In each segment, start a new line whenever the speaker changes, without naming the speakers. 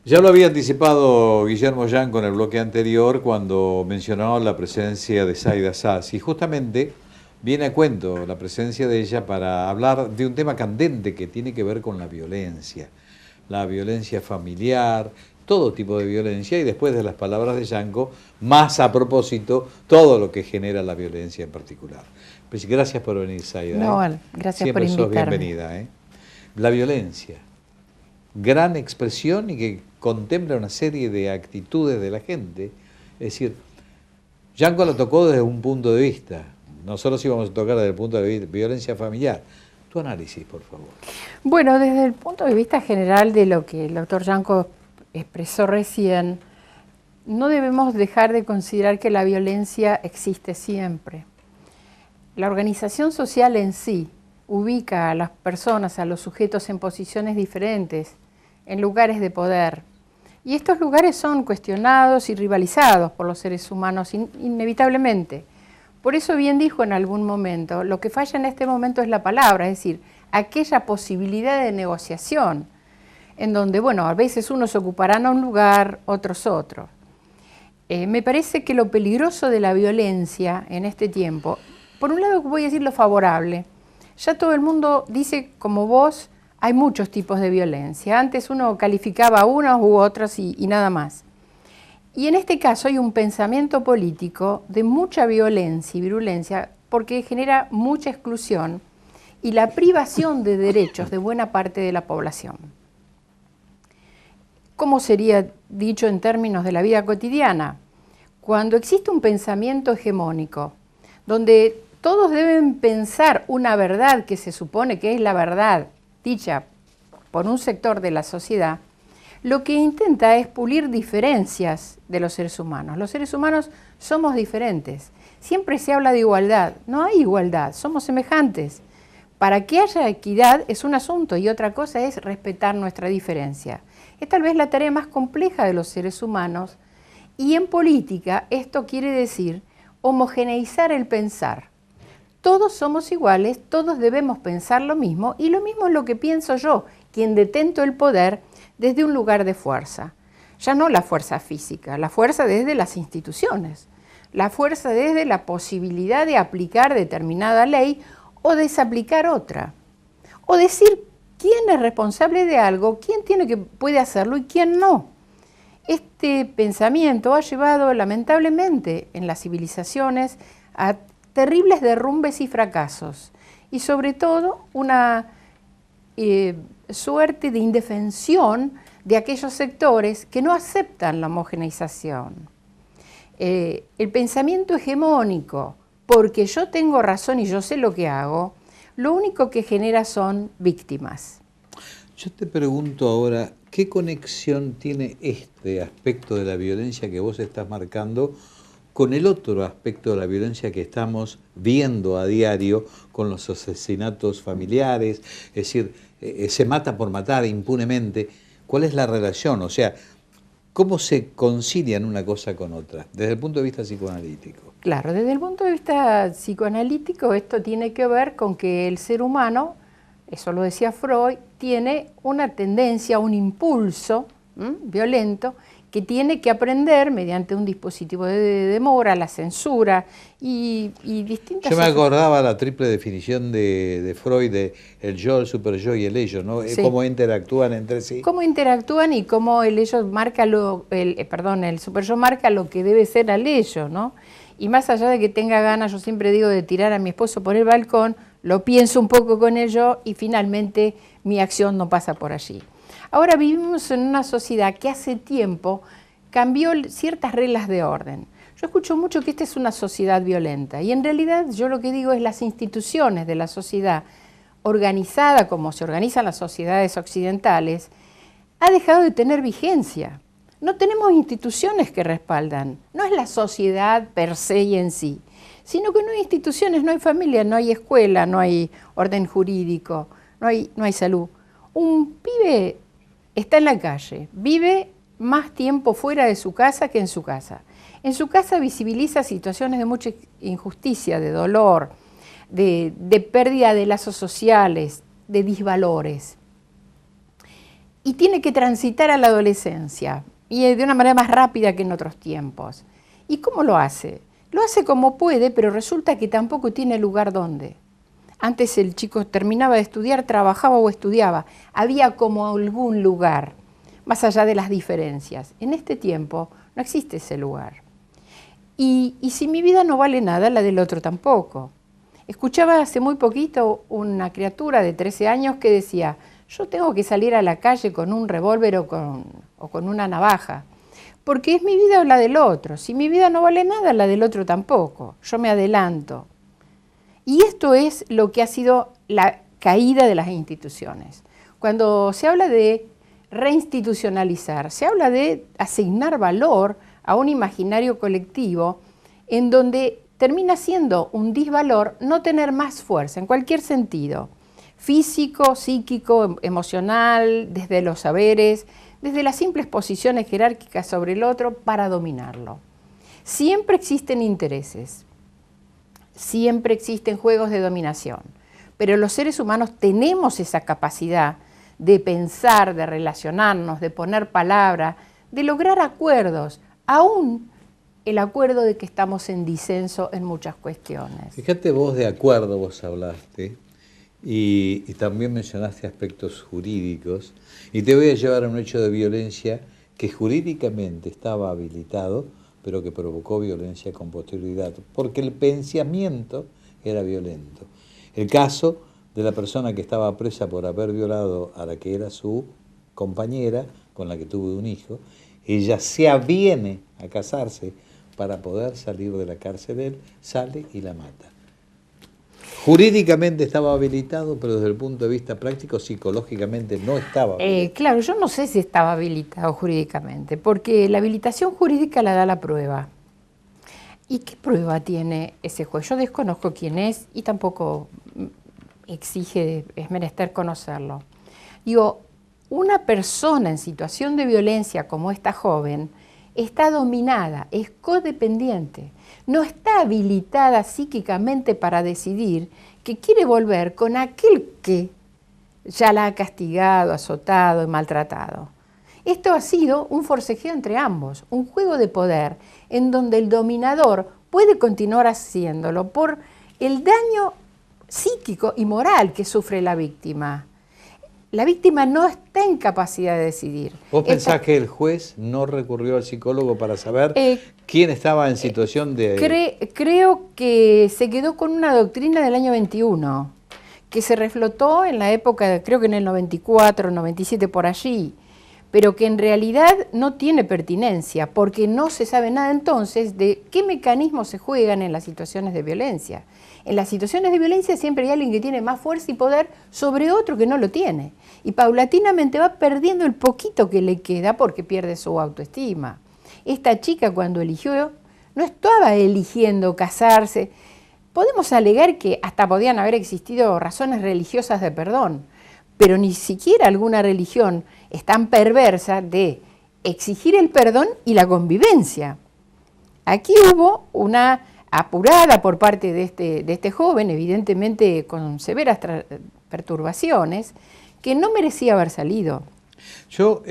Ya lo había anticipado Guillermo Yanco en el bloque anterior cuando mencionó la presencia de Zaida Sassi. Justamente viene a cuento la presencia de ella para hablar de un tema candente que tiene que ver con la violencia familiar, todo tipo de violencia y después de las palabras de Yanco, más a propósito, todo lo que genera la violencia en particular. Pues gracias por venir, Zaida.
No, gracias por
Siempre sos
invitarme.
bienvenida. La violencia, gran expresión y que contempla una serie de actitudes de la gente. Es decir, Yanko lo tocó desde un punto de vista. Nosotros íbamos a tocar desde el punto de vista de violencia familiar. Tu análisis, por favor.
Bueno, desde el punto de vista general de lo que el doctor Yanco expresó recién, no debemos dejar de considerar que la violencia existe siempre. La organización social en sí ubica a las personas, a los sujetos en posiciones diferentes, en lugares de poder. Y estos lugares son cuestionados y rivalizados por los seres humanos inevitablemente. Por eso bien dijo en algún momento, lo que falla en este momento es la palabra, es decir, aquella posibilidad de negociación, en donde, bueno, a veces unos ocuparán un lugar, otros otro. Me parece que lo peligroso de la violencia en este tiempo, por un lado voy a decir lo favorable, ya todo el mundo dice como vos, hay muchos tipos de violencia. Antes uno calificaba unos u otros y nada más. Y en este caso hay un pensamiento político de mucha violencia y virulencia porque genera mucha exclusión y la privación de derechos de buena parte de la población. ¿Cómo sería dicho en términos de la vida cotidiana? Cuando existe un pensamiento hegemónico, donde todos deben pensar una verdad que se supone que es la verdad dicha por un sector de la sociedad, lo que intenta es pulir diferencias de los seres humanos. Los seres humanos somos diferentes. Siempre se habla de igualdad. No hay igualdad, somos semejantes. Para que haya equidad es un asunto y otra cosa es respetar nuestra diferencia. Es tal vez la tarea más compleja de los seres humanos y en política esto quiere decir homogeneizar el pensar. Todos somos iguales, todos debemos pensar lo mismo y lo mismo es lo que pienso yo, quien detento el poder desde un lugar de fuerza. Ya no la fuerza física, la fuerza desde las instituciones, la fuerza desde la posibilidad de aplicar determinada ley o desaplicar otra. O decir quién es responsable de algo, quién puede hacerlo y quién no. Este pensamiento ha llevado lamentablemente en las civilizaciones a terribles derrumbes y fracasos y sobre todo una suerte de indefensión de aquellos sectores que no aceptan la homogeneización. El pensamiento hegemónico, porque yo tengo razón y yo sé lo que hago, lo único que genera son víctimas.
Yo te pregunto ahora, ¿qué conexión tiene este aspecto de la violencia que vos estás marcando con el otro aspecto de la violencia que estamos viendo a diario con los asesinatos familiares? Es decir, se mata por matar impunemente. ¿Cuál es la relación? O sea, ¿cómo se concilian una cosa con otra desde el punto de vista psicoanalítico?
Claro, desde el punto de vista psicoanalítico esto tiene que ver con que el ser humano, eso lo decía Freud, tiene una tendencia, un impulso violento que tiene que aprender mediante un dispositivo de demora, la censura y distintas...
Yo me acordaba la triple definición de Freud de el yo, el superyo y el ello, ¿no?
Sí.
Cómo interactúan entre sí.
Cómo interactúan y cómo el ello marca el superyo marca lo que debe ser al ello, ¿no? Y más allá de que tenga ganas, yo siempre digo, de tirar a mi esposo por el balcón, lo pienso un poco con el yo y finalmente mi acción no pasa por allí. Ahora vivimos en una sociedad que hace tiempo cambió ciertas reglas de orden. Yo escucho mucho que esta es una sociedad violenta y en realidad yo lo que digo es las instituciones de la sociedad organizada como se organizan las sociedades occidentales ha dejado de tener vigencia. No tenemos instituciones que respaldan, no es la sociedad per se y en sí, sino que no hay instituciones, no hay familia, no hay escuela, no hay orden jurídico, no hay salud. Un pibe está en la calle, vive más tiempo fuera de su casa que en su casa. En su casa visibiliza situaciones de mucha injusticia, de dolor, de pérdida de lazos sociales, de disvalores. y tiene que transitar a la adolescencia, y de una manera más rápida que en otros tiempos. ¿Y cómo lo hace? Lo hace como puede, pero resulta que tampoco tiene lugar donde. Antes el chico terminaba de estudiar, trabajaba o estudiaba. Había como algún lugar, más allá de las diferencias. En este tiempo no existe ese lugar. Y si mi vida no vale nada, la del otro tampoco. Escuchaba hace muy poquito una criatura de 13 años que decía: yo tengo que salir a la calle con un revólver o con una navaja, porque es mi vida o la del otro. Si mi vida no vale nada, la del otro tampoco. Yo me adelanto. Y esto es lo que ha sido la caída de las instituciones. Cuando se habla de reinstitucionalizar, se habla de asignar valor a un imaginario colectivo en donde termina siendo un disvalor no tener más fuerza en cualquier sentido, físico, psíquico, emocional, desde los saberes, desde las simples posiciones jerárquicas sobre el otro para dominarlo. Siempre existen intereses, siempre existen juegos de dominación, pero los seres humanos tenemos esa capacidad de pensar, de relacionarnos, de poner palabra, de lograr acuerdos, aún el acuerdo de que estamos en disenso en muchas cuestiones.
Fíjate vos, de acuerdo vos hablaste, y también mencionaste aspectos jurídicos, y te voy a llevar a un hecho de violencia que jurídicamente estaba habilitado, pero que provocó violencia con posterioridad, porque el pensamiento era violento. El caso de la persona que estaba presa por haber violado a la que era su compañera, con la que tuvo un hijo. Ella se aviene a casarse para poder salir de la cárcel. Él sale y la mata. Jurídicamente estaba habilitado, pero desde el punto de vista práctico, psicológicamente no estaba habilitado.
Claro, yo no sé si estaba habilitado jurídicamente, porque la habilitación jurídica la da la prueba. ¿Y qué prueba tiene ese juez? Yo desconozco quién es y tampoco es menester conocerlo. Digo, una persona en situación de violencia como esta joven está dominada, es codependiente, no está habilitada psíquicamente para decidir que quiere volver con aquel que ya la ha castigado, azotado y maltratado. Esto ha sido un forcejeo entre ambos, un juego de poder en donde el dominador puede continuar haciéndolo por el daño psíquico y moral que sufre la víctima. La víctima no está en capacidad de decidir.
¿Vos pensás que el juez no recurrió al psicólogo para saber quién estaba en situación de...?
Creo que se quedó con una doctrina del año 21, que se reflotó en la época, creo que en el 94, 97, por allí, pero que en realidad no tiene pertinencia, porque no se sabe nada entonces de qué mecanismos se juegan en las situaciones de violencia. En las situaciones de violencia siempre hay alguien que tiene más fuerza y poder sobre otro que no lo tiene. Y paulatinamente va perdiendo el poquito que le queda porque pierde su autoestima. Esta chica, cuando eligió, no estaba eligiendo casarse. Podemos alegar que hasta podían haber existido razones religiosas de perdón, pero ni siquiera alguna religión es tan perversa de exigir el perdón y la convivencia. Aquí hubo una apurada por parte de este joven, evidentemente con severas perturbaciones, que no merecía haber salido.
Yo,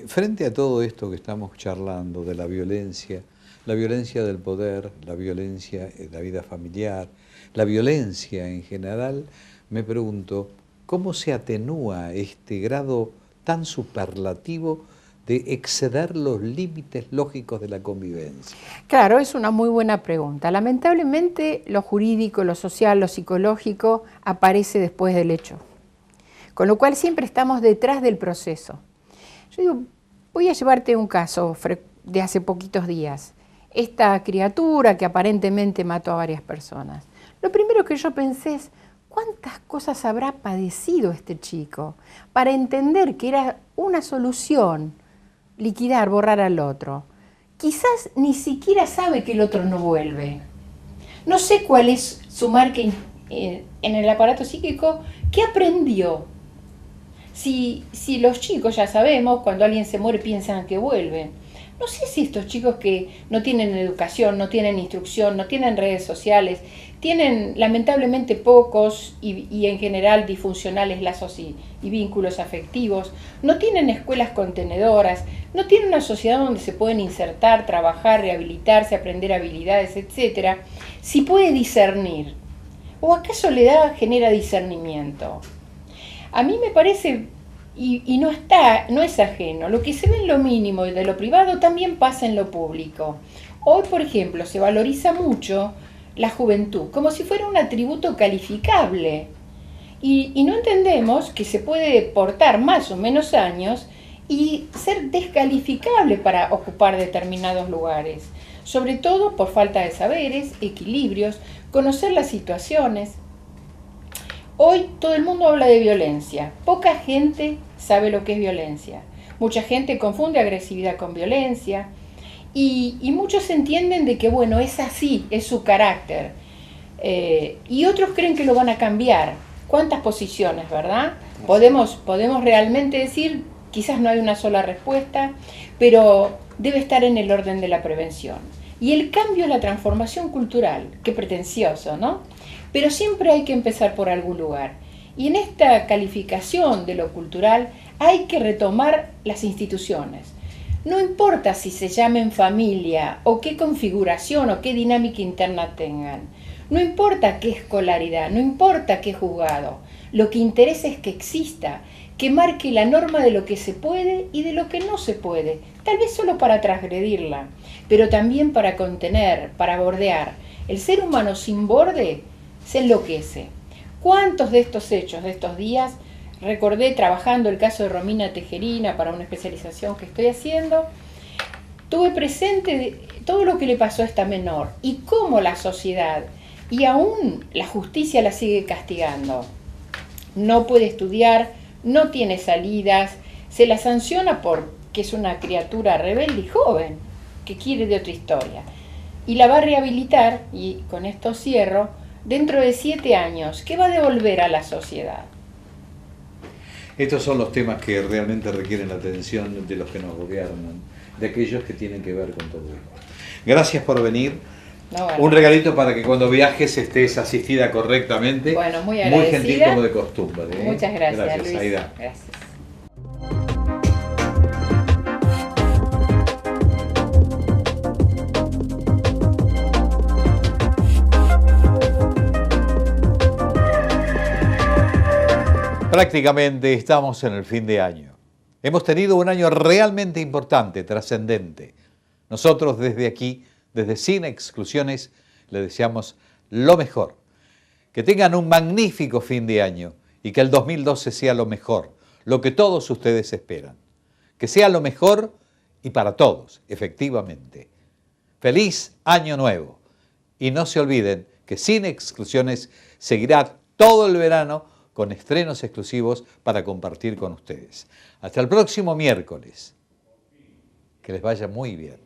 frente a todo esto que estamos charlando de la violencia del poder, la violencia en la vida familiar, la violencia en general, me pregunto, ¿cómo se atenúa este grado tan superlativo de exceder los límites lógicos de la convivencia?
Claro, es una muy buena pregunta. Lamentablemente lo jurídico, lo social, lo psicológico aparece después del hecho, con lo cual siempre estamos detrás del proceso. Yo digo, voy a llevarte un caso de hace poquitos días. Esta criatura que aparentemente mató a varias personas. Lo primero que yo pensé es, ¿cuántas cosas habrá padecido este chico para entender que era una solución liquidar, borrar al otro? Quizás ni siquiera sabe que el otro no vuelve. No sé cuál es su marca en el aparato psíquico. ¿Qué aprendió? Si los chicos, ya sabemos, cuando alguien se muere piensan que vuelven. No sé si estos chicos que no tienen educación, no tienen instrucción, no tienen redes sociales, tienen lamentablemente pocos y en general disfuncionales lazos y vínculos afectivos, no tienen escuelas contenedoras, no tienen una sociedad donde se pueden insertar, trabajar, rehabilitarse, aprender habilidades, etc., si puede discernir. ¿O acaso la edad genera discernimiento? A mí me parece, y no es ajeno, lo que se ve en lo mínimo y de lo privado también pasa en lo público. Hoy, por ejemplo, se valoriza mucho la juventud, como si fuera un atributo calificable. Y no entendemos que se puede portar más o menos años y ser descalificable para ocupar determinados lugares, sobre todo por falta de saberes, equilibrios, conocer las situaciones. Hoy todo el mundo habla de violencia, poca gente sabe lo que es violencia. Mucha gente confunde agresividad con violencia y muchos entienden de que, bueno, es así, es su carácter. Y otros creen que lo van a cambiar. ¿Cuántas posiciones, verdad? Podemos realmente decir, quizás no hay una sola respuesta, pero debe estar en el orden de la prevención. Y el cambio es la transformación cultural, qué pretencioso, ¿no? Pero siempre hay que empezar por algún lugar. Y en esta calificación de lo cultural hay que retomar las instituciones. No importa si se llamen familia o qué configuración o qué dinámica interna tengan. No importa qué escolaridad, no importa qué juzgado. Lo que interesa es que exista, que marque la norma de lo que se puede y de lo que no se puede. Tal vez solo para transgredirla, pero también para contener, para bordear. El ser humano sin borde se enloquece. ¿Cuántos de estos hechos de estos días recordé trabajando el caso de Romina Tejerina para una especialización que estoy haciendo? Tuve presente todo lo que le pasó a esta menor y cómo la sociedad y aún la justicia la sigue castigando. No puede estudiar, no tiene salidas, se la sanciona porque es una criatura rebelde y joven que quiere de otra historia. Y la va a rehabilitar, y con esto cierro, dentro de 7 años, ¿qué va a devolver a la sociedad?
Estos son los temas que realmente requieren la atención de los que nos gobiernan, de aquellos que tienen que ver con todo esto. Gracias por venir.
No, bueno.
Un regalito para que cuando viajes estés asistida correctamente.
Bueno, muy agradecida.
Muy gentil como de costumbre.
Muchas gracias,
Gracias,
Luis.
Aida.
Gracias.
Prácticamente estamos en el fin de año. Hemos tenido un año realmente importante, trascendente. Nosotros desde aquí, desde Sin Exclusiones, le deseamos lo mejor. Que tengan un magnífico fin de año y que el 2012 sea lo mejor, lo que todos ustedes esperan. Que sea lo mejor y para todos, efectivamente. Feliz Año Nuevo. Y no se olviden que Sin Exclusiones seguirá todo el verano con estrenos exclusivos para compartir con ustedes. Hasta el próximo miércoles. Que les vaya muy bien.